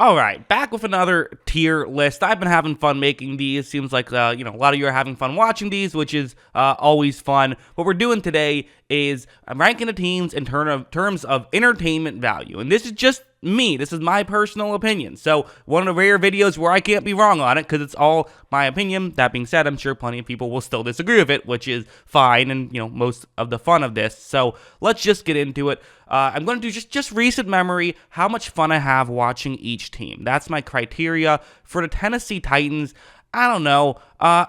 All right, back with another tier list. I've been having fun making these. Seems like a lot of you are having fun watching these, which is always fun. What we're doing today is I'm ranking the teams in terms of entertainment value, and this is just me. This is my personal opinion. So one of the rare videos where I can't be wrong on it because it's all my opinion. That being said, I'm sure plenty of people will still disagree with it, which is fine, and most of the fun of this. So let's just get into it. I'm going to do just recent memory, how much fun I have watching each team. That's my criteria. For the Tennessee Titans, I don't know. I'll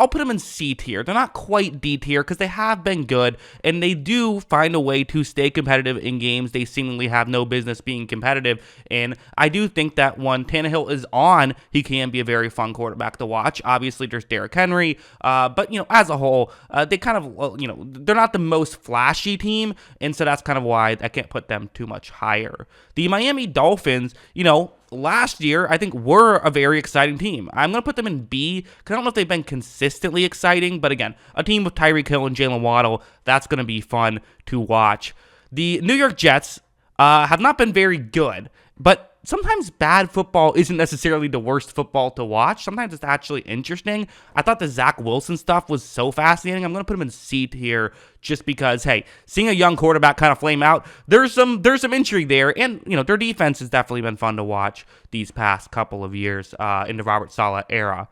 put them in C tier. They're not quite D tier because they have been good, and they do find a way to stay competitive in games they seemingly have no business being competitive. And I do think that when Tannehill is on, he can be a very fun quarterback to watch. Obviously, there's Derrick Henry, but as a whole, they kind of, they're not the most flashy team, and so that's kind of why I can't put them too much higher. The Miami Dolphins, last year, I think, were a very exciting team. I'm going to put them in B, because I don't know if they've been consistently exciting, but again, a team with Tyreek Hill and Jalen Waddle, that's going to be fun to watch. The New York Jets have not been very good, but sometimes bad football isn't necessarily the worst football to watch. Sometimes it's actually interesting. I thought the Zach Wilson stuff was so fascinating. I'm going to put him in C tier just because, hey, seeing a young quarterback kind of flame out, there's some intrigue there. And, their defense has definitely been fun to watch these past couple of years in the Robert Saleh era.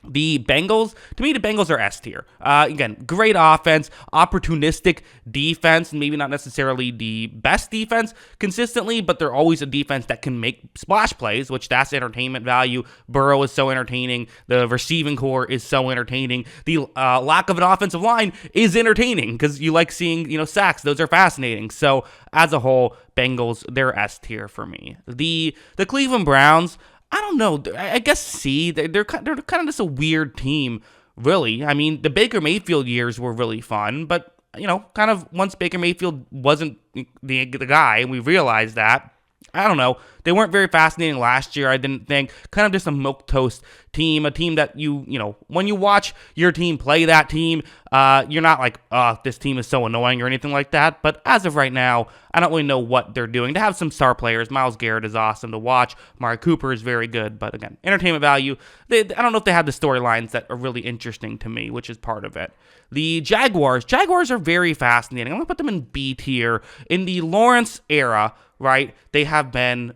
The Bengals, to me, the Bengals are S tier. Again, great offense, opportunistic defense, maybe not necessarily the best defense consistently, but they're always a defense that can make splash plays, which that's entertainment value. Burrow is so entertaining. The receiving core is so entertaining. The lack of an offensive line is entertaining because you like seeing, sacks. Those are fascinating. So as a whole, Bengals, they're S tier for me. The Cleveland Browns, I don't know. I guess C. They're kind of just a weird team, really. I mean, the Baker Mayfield years were really fun, but kind of once Baker Mayfield wasn't the guy, and we realized that. I don't know. They weren't very fascinating last year, I didn't think. Kind of just a milquetoast team, a team that when you watch your team play that team, you're not like, oh, this team is so annoying or anything like that. But as of right now, I don't really know what they're doing. To have some star players, Myles Garrett is awesome to watch. Amari Cooper is very good. But again, entertainment value, I don't know if they have the storylines that are really interesting to me, which is part of it. The Jaguars are very fascinating. I'm going to put them in B tier. In the Lawrence era, right, they have been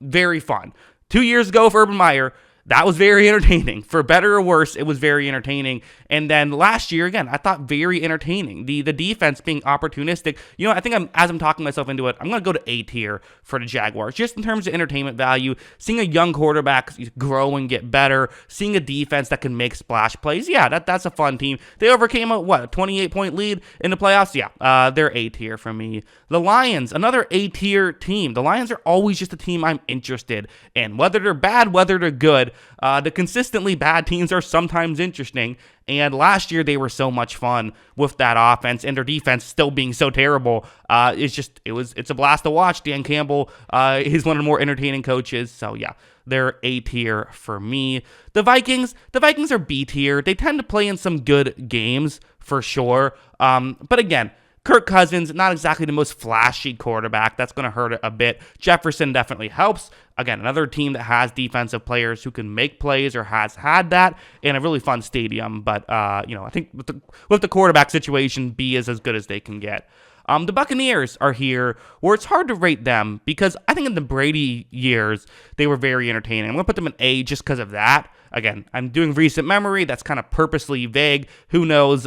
very fun. 2 years ago for Urban Meyer, that was very entertaining. For better or worse, it was very entertaining. And then last year, again, I thought very entertaining. The defense being opportunistic. I think as I'm talking myself into it, I'm going to go to A tier for the Jaguars. Just in terms of entertainment value, seeing a young quarterback grow and get better, seeing a defense that can make splash plays. Yeah, that's a fun team. They overcame a 28-point lead in the playoffs? Yeah, they're A tier for me. The Lions, another A tier team. The Lions are always just a team I'm interested in. Whether they're bad, whether they're good, the consistently bad teams are sometimes interesting, and last year they were so much fun with that offense and their defense still being so terrible. It's a blast to watch. Dan Campbell is one of the more entertaining coaches, so yeah, they're A tier for me. The Vikings are B tier. They tend to play in some good games for sure, but again, Kirk Cousins, not exactly the most flashy quarterback. That's going to hurt it a bit. Jefferson definitely helps. Again, another team that has defensive players who can make plays or has had that in a really fun stadium. But, I think with the quarterback situation, B is as good as they can get. The Buccaneers are here where it's hard to rate them because I think in the Brady years, they were very entertaining. I'm going to put them in A just because of that. Again, I'm doing recent memory. That's kind of purposely vague. Who knows,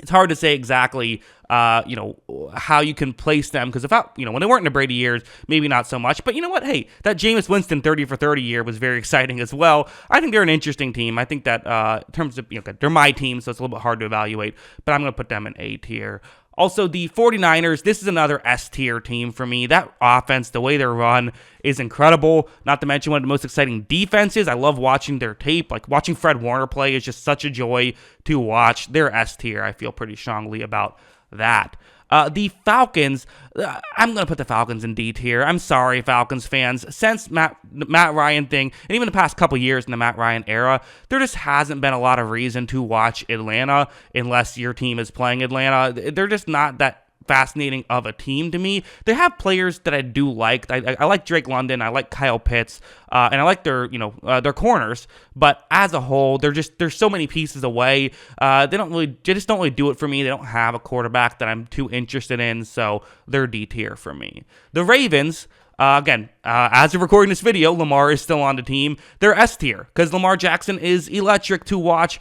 it's hard to say exactly, how you can place them because when they weren't in the Brady years, maybe not so much. But you know what? Hey, that Jameis Winston 30 for 30 year was very exciting as well. I think they're an interesting team. I think that in terms of, they're my team, so it's a little bit hard to evaluate, but I'm going to put them in A tier. Also, the 49ers, this is another S-tier team for me. That offense, the way they're run, is incredible. Not to mention one of the most exciting defenses. I love watching their tape. Like, watching Fred Warner play is just such a joy to watch. They're S-tier. I feel pretty strongly about that. The Falcons, I'm going to put the Falcons in D tier. I'm sorry, Falcons fans. Since the Matt Ryan thing, and even the past couple years in the Matt Ryan era, there just hasn't been a lot of reason to watch Atlanta unless your team is playing Atlanta. They're just not that fascinating of a team to me. They have players that I do like. I like Drake London. I like Kyle Pitts, and I like their their corners. But as a whole, there's so many pieces away. They just don't really do it for me. They don't have a quarterback that I'm too interested in, so they're D tier for me. The Ravens. Again, as of recording this video, Lamar is still on the team. They're S tier because Lamar Jackson is electric to watch.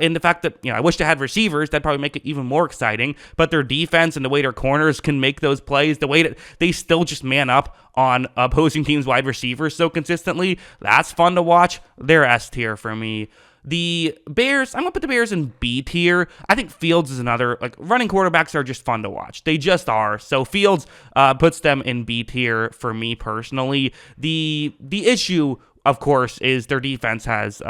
In the fact that I wish they had receivers, that'd probably make it even more exciting. But their defense and the way their corners can make those plays, the way that they still just man up on opposing teams' wide receivers so consistently, that's fun to watch. They're S tier for me. The Bears, I'm going to put the Bears in B tier. I think Fields is another, running quarterbacks are just fun to watch. They just are. So Fields puts them in B tier for me personally. The issue, of course, is their defense has,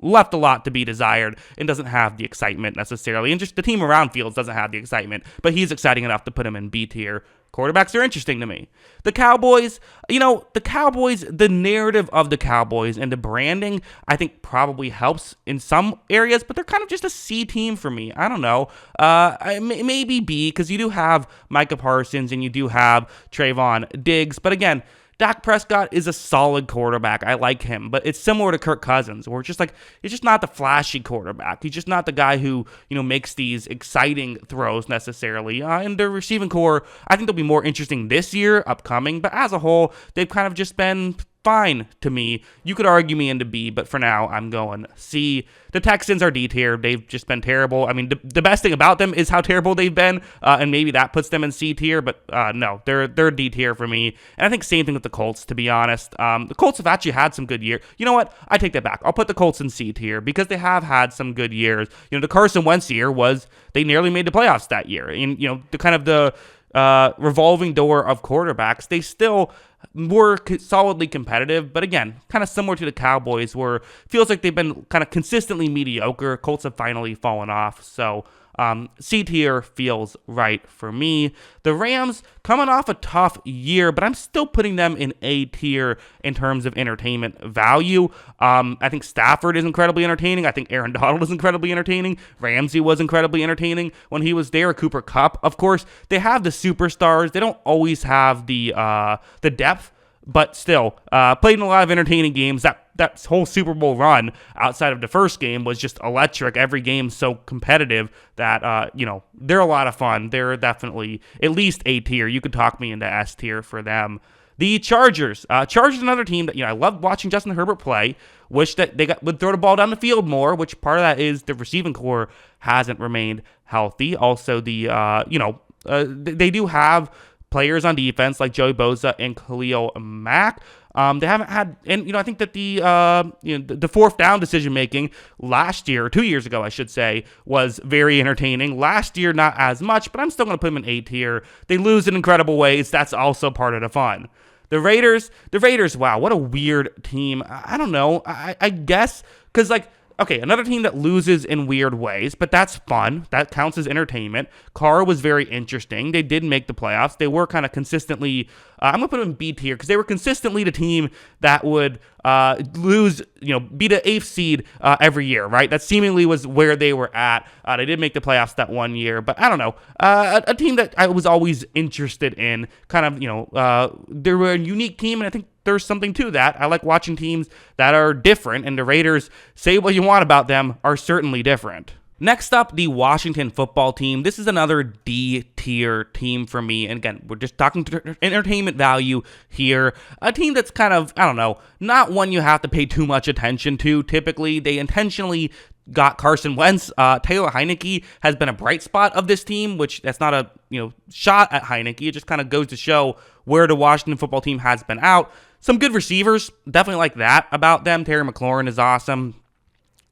left a lot to be desired and doesn't have the excitement necessarily. And just the team around Fields doesn't have the excitement, but he's exciting enough to put him in B tier. Quarterbacks are interesting to me. The Cowboys, the narrative of the Cowboys and the branding, I think probably helps in some areas, but they're kind of just a C team for me. I don't know. Maybe B, because you do have Micah Parsons and you do have Trayvon Diggs, but again, Dak Prescott is a solid quarterback. I like him, but it's similar to Kirk Cousins, where it's just not the flashy quarterback. He's just not the guy who, makes these exciting throws necessarily. And their receiving core, I think they'll be more interesting this year, upcoming, but as a whole, they've kind of just been fine to me. You could argue me into B, but for now, I'm going C. The Texans are D tier. They've just been terrible. I mean, the best thing about them is how terrible they've been, and maybe that puts them in C tier, but no, they're D tier for me. And I think same thing with the Colts, to be honest. The Colts have actually had some good years. You know what? I take that back. I'll put the Colts in C tier because they have had some good years. The Carson Wentz year was they nearly made the playoffs that year. And, the kind of the revolving door of quarterbacks, they still were solidly competitive, but again, kind of similar to the Cowboys, where it feels like they've been kind of consistently mediocre. Colts have finally fallen off, so C tier feels right for me. The Rams coming off a tough year, but I'm still putting them in A tier in terms of entertainment value. I think Stafford is incredibly entertaining. I think Aaron Donald is incredibly entertaining. Ramsey was incredibly entertaining when he was there. Cooper Kupp, of course, they have the superstars. They don't always have the depth, but still played in a lot of entertaining games. That whole Super Bowl run outside of the first game was just electric. Every game so competitive that, they're a lot of fun. They're definitely at least A tier. You could talk me into S tier for them. The Chargers. Chargers another team that, I love watching Justin Herbert play. Wish that they would throw the ball down the field more, which part of that is the receiving core hasn't remained healthy. Also, they do have players on defense like Joey Bosa and Khalil Mack. They haven't had, and I think that the fourth down decision making last year, 2 years ago, I should say, was very entertaining. Last year, not as much, but I'm still going to put them in A tier. They lose in incredible ways. That's also part of the fun. The Raiders, wow, what a weird team. I don't know. I guess because okay, another team that loses in weird ways, but that's fun. That counts as entertainment. Carr was very interesting. They did make the playoffs. They were kind of consistently, I'm going to put them in B tier because they were consistently the team that would lose, be the 8th seed every year, right? That seemingly was where they were at. They did make the playoffs that one year, but I don't know. A team that I was always interested in, kind of, they were a unique team, and I think there's something to that. I like watching teams that are different, and the Raiders, say what you want about them, are certainly different. Next up, the Washington football team. This is another D-tier team for me. And again, we're just talking entertainment value here. A team that's kind of, I don't know, not one you have to pay too much attention to. Typically, they intentionally got Carson Wentz. Taylor Heineke has been a bright spot of this team, which that's not a shot at Heineke. It just kind of goes to show where the Washington football team has been out. Some good receivers, definitely like that about them. Terry McLaurin is awesome.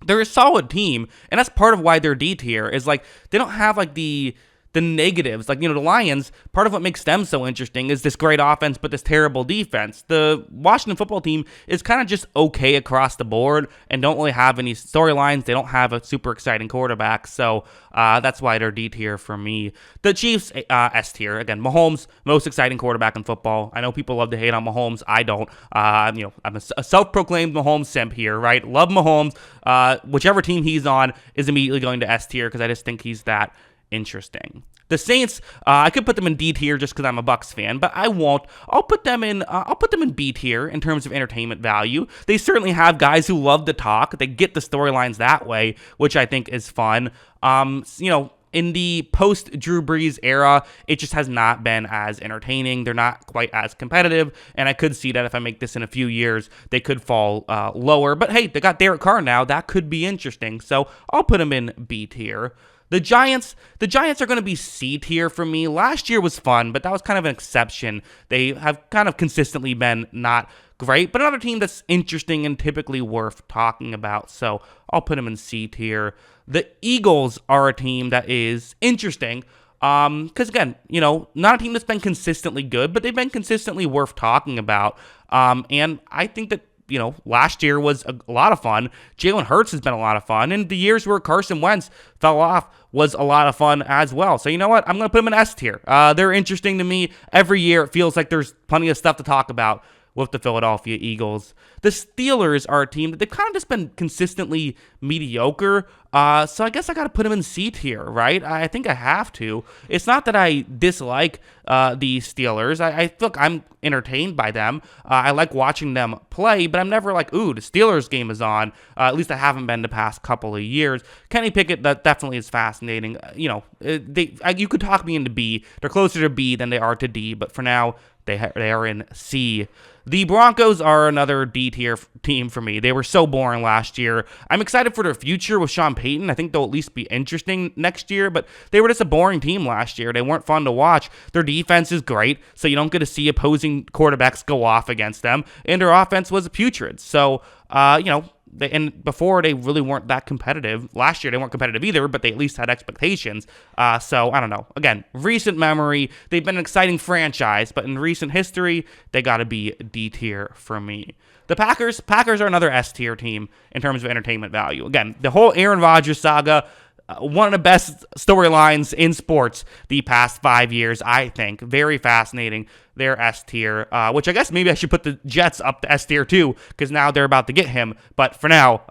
They're a solid team, and that's part of why they're D tier, is they don't have the negatives. The Lions, part of what makes them so interesting is this great offense, but this terrible defense. The Washington football team is kind of just okay across the board and don't really have any storylines. They don't have a super exciting quarterback, so that's why they're D tier for me. The Chiefs, S tier. Again, Mahomes, most exciting quarterback in football. I know people love to hate on Mahomes. I don't. I'm a self-proclaimed Mahomes simp here, right? Love Mahomes. Whichever team he's on is immediately going to S tier because I just think he's that interesting. The Saints, I could put them in D tier just because I'm a Bucs fan, but I won't. I'll put them in B tier in terms of entertainment value. They certainly have guys who love to talk. They get the storylines that way, which I think is fun. In the post-Drew Brees era, it just has not been as entertaining. They're not quite as competitive, and I could see that if I make this in a few years, they could fall lower. But hey, they got Derek Carr now. That could be interesting, so I'll put them in B tier. The Giants are going to be C tier for me. Last year was fun, but that was kind of an exception. They have kind of consistently been not great, but another team that's interesting and typically worth talking about, so I'll put them in C tier. The Eagles are a team that is interesting, because again, not a team that's been consistently good, but they've been consistently worth talking about, and I think that last year was a lot of fun. Jalen Hurts has been a lot of fun, and the years where Carson Wentz fell off was a lot of fun as well. So you know what? I'm going to put them in S tier. They're interesting to me. Every year it feels like there's plenty of stuff to talk about with the Philadelphia Eagles. The Steelers are a team that they've kind of just been consistently mediocre, so I guess I got to put them in C tier, right? I think I have to. It's not that I dislike the Steelers. I feel like I'm entertained by them. I like watching them play, but I'm never like, ooh, the Steelers game is on. At least I haven't been the past couple of years. Kenny Pickett, that definitely is fascinating. You could talk me into B. They're closer to B than they are to D, but for now, they are in C. The Broncos are another D tier team for me. They were so boring last year. I'm excited for their future with Sean Payton. I think they'll at least be interesting next year, but they were just a boring team last year. They weren't fun to watch. Their defense is great, so you don't get to see opposing quarterbacks go off against them, and their offense was putrid. So, and before they really weren't that competitive. Last year they weren't competitive either, but they at least had expectations. So I don't know. Again, recent memory, they've been an exciting franchise, but in recent history, they got to be D tier for me. The Packers are another S tier team in terms of entertainment value. Again, the whole Aaron Rodgers saga, one of the best storylines in sports the past 5 years, I think. Very fascinating. They're S tier, which I guess maybe I should put the Jets up to S tier too, because now they're about to get him. But for now,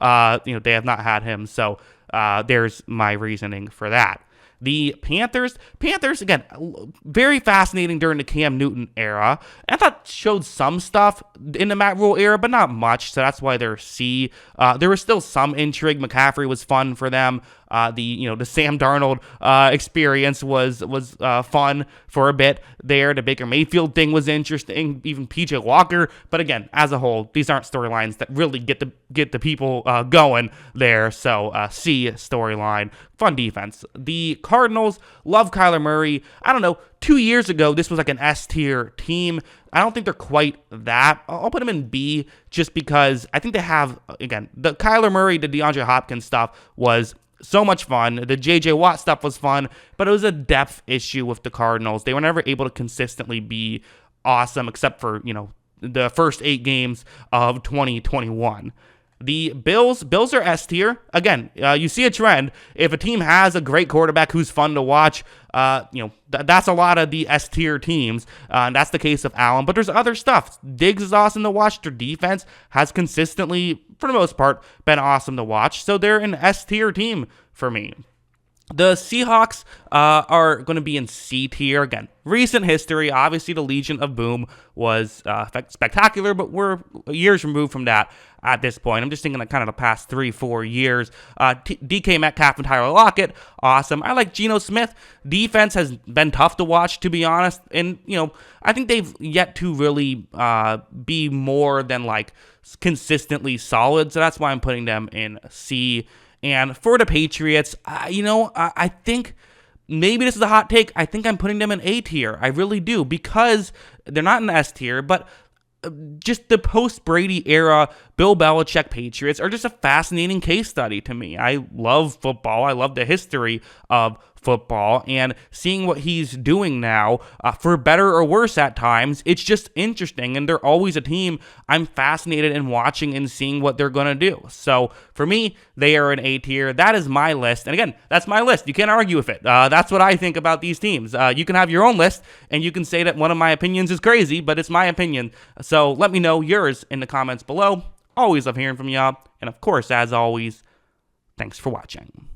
they have not had him, so there's my reasoning for that. The Panthers, again, very fascinating during the Cam Newton era. I thought showed some stuff in the Matt Rule era, but not much, so that's why they're C. There was still some intrigue. McCaffrey was fun for them. The Sam Darnold experience was fun for a bit there. The Baker Mayfield thing was interesting, even PJ Walker. But again, as a whole, these aren't storylines that really get the people going there. So C storyline, fun defense. The Cardinals, love Kyler Murray. I don't know. 2 years ago, this was like an S tier team. I don't think they're quite that. I'll put them in B just because I think they have, again, the Kyler Murray, the DeAndre Hopkins stuff was so much fun. The J.J. Watt stuff was fun, but it was a depth issue with the Cardinals. They were never able to consistently be awesome, except for, the first 8 games of 2021. The Bills are S tier. Again, you see a trend. If a team has a great quarterback who's fun to watch, that's a lot of the S tier teams. And that's the case of Allen. But there's other stuff. Diggs is awesome to watch. Their defense has consistently, for the most part, been awesome to watch. So they're an S tier team for me. The Seahawks are going to be in C tier. Again, recent history. Obviously, the Legion of Boom was spectacular, but we're years removed from that at this point. I'm just thinking like kind of the past 3-4 years. DK Metcalf and Tyler Lockett, awesome. I like Geno Smith. Defense has been tough to watch, to be honest. And, I think they've yet to really be more than like consistently solid. So that's why I'm putting them in C. And for the Patriots, I think maybe this is a hot take. I think I'm putting them in A tier. I really do, because they're not in S tier, but just the post-Brady era Bill Belichick Patriots are just a fascinating case study to me. I love football. I love the history of football, and seeing what he's doing now, for better or worse at times, it's just interesting, and they're always a team I'm fascinated in watching and seeing what they're going to do. So for me, they are an A tier. That is my list, and again, that's my list. You can't argue with it. That's what I think about these teams. You can have your own list, and you can say that one of my opinions is crazy, but it's my opinion. So let me know yours in the comments below. Always love hearing from y'all, and of course, as always, thanks for watching.